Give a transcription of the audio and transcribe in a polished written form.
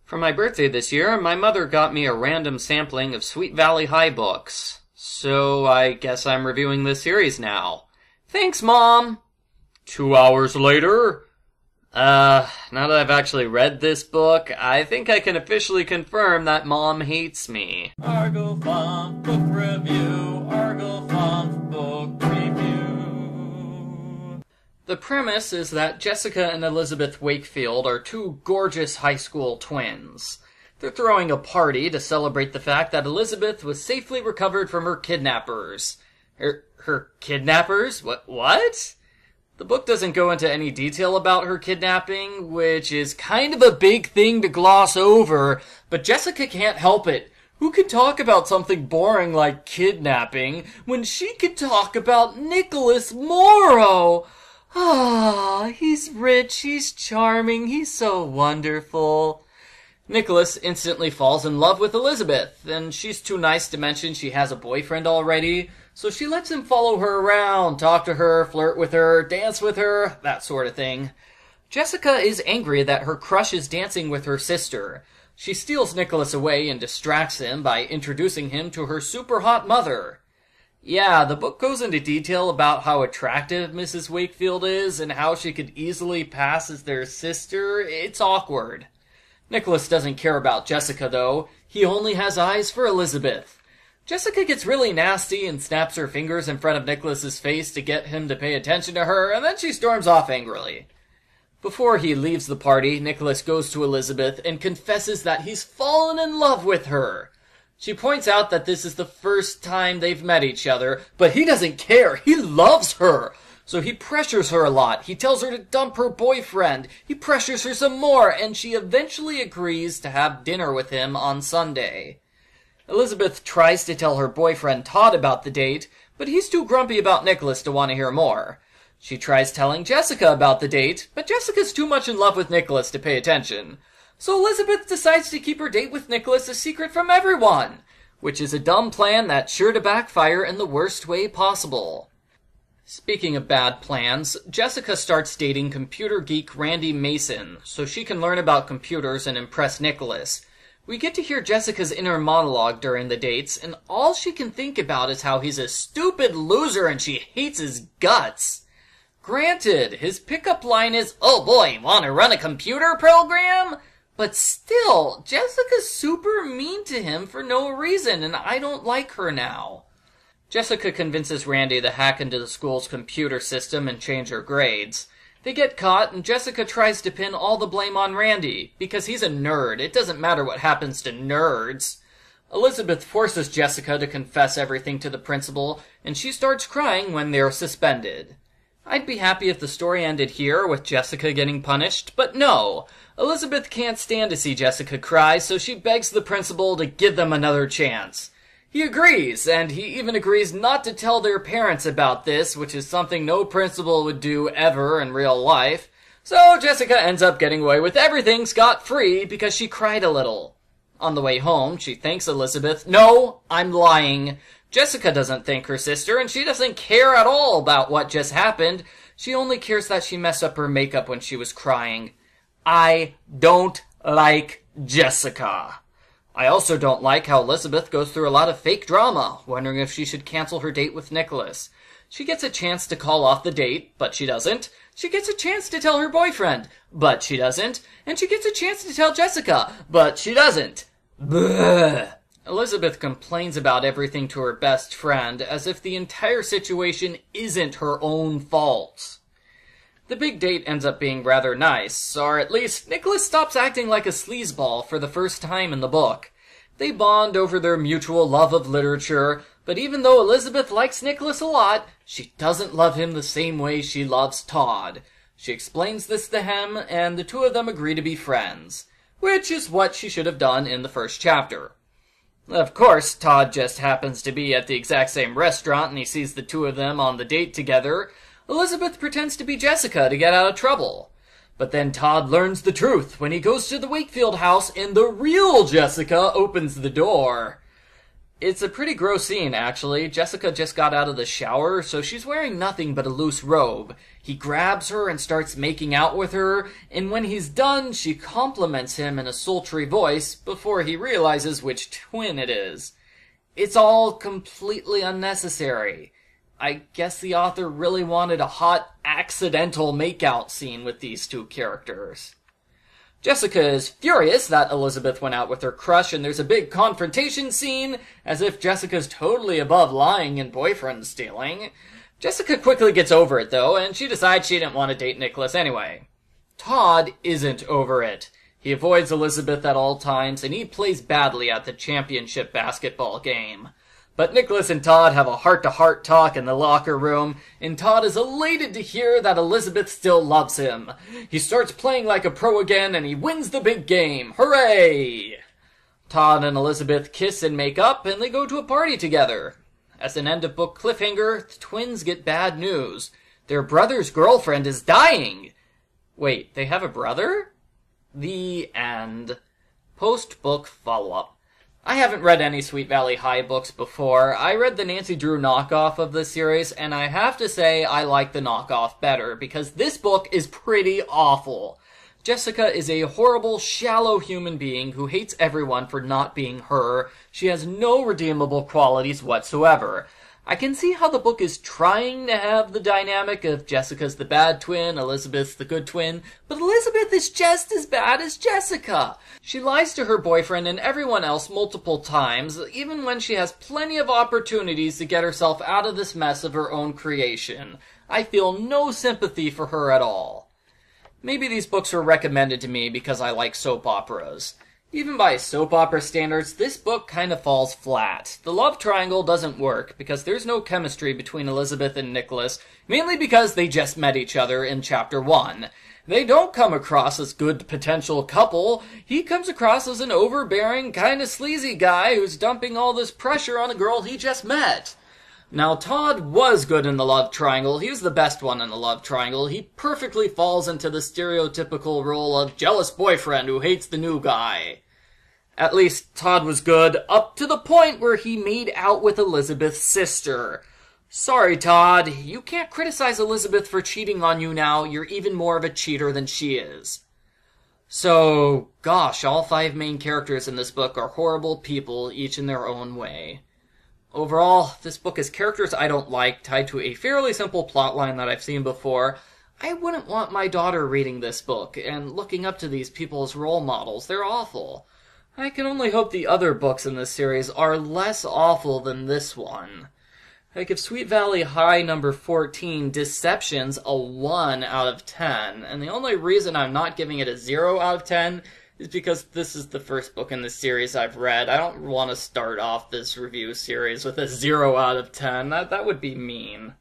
For my birthday this year, my mother got me a random sampling of Sweet Valley High books. So I guess I'm reviewing this series now. Thanks, Mom! 2 hours later? Now that I've actually read this book, I think I can officially confirm that Mom hates me. Argofunk Book Review, Argofunk Book Review. The premise is that Jessica and Elizabeth Wakefield are two gorgeous high school twins. They're throwing a party to celebrate the fact that Elizabeth was safely recovered from her kidnappers. Her kidnappers? What? The book doesn't go into any detail about her kidnapping, which is kind of a big thing to gloss over, but Jessica can't help it. Who could talk about something boring like kidnapping when she could talk about Nicholas Morrow? Ah, he's rich, he's charming, he's so wonderful. Nicholas instantly falls in love with Elizabeth, and she's too nice to mention she has a boyfriend already, so she lets him follow her around, talk to her, flirt with her, dance with her, that sort of thing. Jessica is angry that her crush is dancing with her sister. She steals Nicholas away and distracts him by introducing him to her super hot mother. Yeah, the book goes into detail about how attractive Mrs. Wakefield is and how she could easily pass as their sister. It's awkward. Nicholas doesn't care about Jessica, though. He only has eyes for Elizabeth. Jessica gets really nasty and snaps her fingers in front of Nicholas's face to get him to pay attention to her, and then she storms off angrily. Before he leaves the party, Nicholas goes to Elizabeth and confesses that he's fallen in love with her. She points out that this is the first time they've met each other, but he doesn't care. He loves her. So he pressures her a lot. He tells her to dump her boyfriend. He pressures her some more, and she eventually agrees to have dinner with him on Sunday. Elizabeth tries to tell her boyfriend Todd about the date, but he's too grumpy about Nicholas to want to hear more. She tries telling Jessica about the date, but Jessica's too much in love with Nicholas to pay attention. So Elizabeth decides to keep her date with Nicholas a secret from everyone, which is a dumb plan that's sure to backfire in the worst way possible. Speaking of bad plans, Jessica starts dating computer geek Randy Mason so she can learn about computers and impress Nicholas. We get to hear Jessica's inner monologue during the dates, and all she can think about is how he's a stupid loser and she hates his guts. Granted, his pickup line is, "Oh boy, want to run a computer program?" But still, Jessica's super mean to him for no reason, and I don't like her now. Jessica convinces Randy to hack into the school's computer system and change her grades. They get caught, and Jessica tries to pin all the blame on Randy, because he's a nerd. It doesn't matter what happens to nerds. Elizabeth forces Jessica to confess everything to the principal, and she starts crying when they're suspended. I'd be happy if the story ended here, with Jessica getting punished, but no. Elizabeth can't stand to see Jessica cry, so she begs the principal to give them another chance. He agrees, and he even agrees not to tell their parents about this, which is something no principal would do ever in real life. So Jessica ends up getting away with everything scot-free because she cried a little. On the way home, she thanks Elizabeth. No, I'm lying. Jessica doesn't thank her sister, and she doesn't care at all about what just happened. She only cares that she messed up her makeup when she was crying. I don't like Jessica. I also don't like how Elizabeth goes through a lot of fake drama, wondering if she should cancel her date with Nicholas. She gets a chance to call off the date, but she doesn't. She gets a chance to tell her boyfriend, but she doesn't. And she gets a chance to tell Jessica, but she doesn't. Bleh. Elizabeth complains about everything to her best friend, as if the entire situation isn't her own fault. The big date ends up being rather nice, or at least Nicholas stops acting like a sleazeball for the first time in the book. They bond over their mutual love of literature, but even though Elizabeth likes Nicholas a lot, she doesn't love him the same way she loves Todd. She explains this to him, and the two of them agree to be friends, which is what she should have done in the first chapter. Of course, Todd just happens to be at the exact same restaurant, and he sees the two of them on the date together. Elizabeth pretends to be Jessica to get out of trouble. But then Todd learns the truth when he goes to the Wakefield house and the real Jessica opens the door. It's a pretty gross scene, actually. Jessica just got out of the shower, so she's wearing nothing but a loose robe. He grabs her and starts making out with her, and when he's done, she compliments him in a sultry voice before he realizes which twin it is. It's all completely unnecessary. I guess the author really wanted a hot, accidental makeout scene with these two characters. Jessica is furious that Elizabeth went out with her crush, and there's a big confrontation scene, as if Jessica's totally above lying and boyfriend stealing. Jessica quickly gets over it, though, and she decides she didn't want to date Nicholas anyway. Todd isn't over it. He avoids Elizabeth at all times, and he plays badly at the championship basketball game. But Nicholas and Todd have a heart-to-heart talk in the locker room, and Todd is elated to hear that Elizabeth still loves him. He starts playing like a pro again, and he wins the big game. Hooray! Todd and Elizabeth kiss and make up, and they go to a party together. As an end-of-book cliffhanger, the twins get bad news. Their brother's girlfriend is dying. Wait, they have a brother? The end. Post-book follow-up. I haven't read any Sweet Valley High books before. I read the Nancy Drew knockoff of this series, and I have to say I like the knockoff better, because this book is pretty awful. Jessica is a horrible, shallow human being who hates everyone for not being her. She has no redeemable qualities whatsoever. I can see how the book is trying to have the dynamic of Jessica's the bad twin, Elizabeth's the good twin, but Elizabeth is just as bad as Jessica. She lies to her boyfriend and everyone else multiple times, even when she has plenty of opportunities to get herself out of this mess of her own creation. I feel no sympathy for her at all. Maybe these books were recommended to me because I like soap operas. Even by soap opera standards, this book kind of falls flat. The love triangle doesn't work because there's no chemistry between Elizabeth and Nicholas, mainly because they just met each other in Chapter 1. They don't come across as good potential couple. He comes across as an overbearing, kind of sleazy guy who's dumping all this pressure on a girl he just met. Now, Todd was good in the love triangle. He was the best one in the love triangle. He perfectly falls into the stereotypical role of jealous boyfriend who hates the new guy. At least, Todd was good, up to the point where he made out with Elizabeth's sister. Sorry, Todd, you can't criticize Elizabeth for cheating on you now. You're even more of a cheater than she is. So, gosh, all 5 main characters in this book are horrible people, each in their own way. Overall, this book has characters I don't like, tied to a fairly simple plotline that I've seen before. I wouldn't want my daughter reading this book and looking up to these people as role models. They're awful. I can only hope the other books in this series are less awful than this one. I give Sweet Valley High number 14, Deceptions, a 1 out of 10, and the only reason I'm not giving it a 0 out of 10 is because this is the first book in the series I've read. I don't want to start off this review series with a 0 out of 10. That would be mean.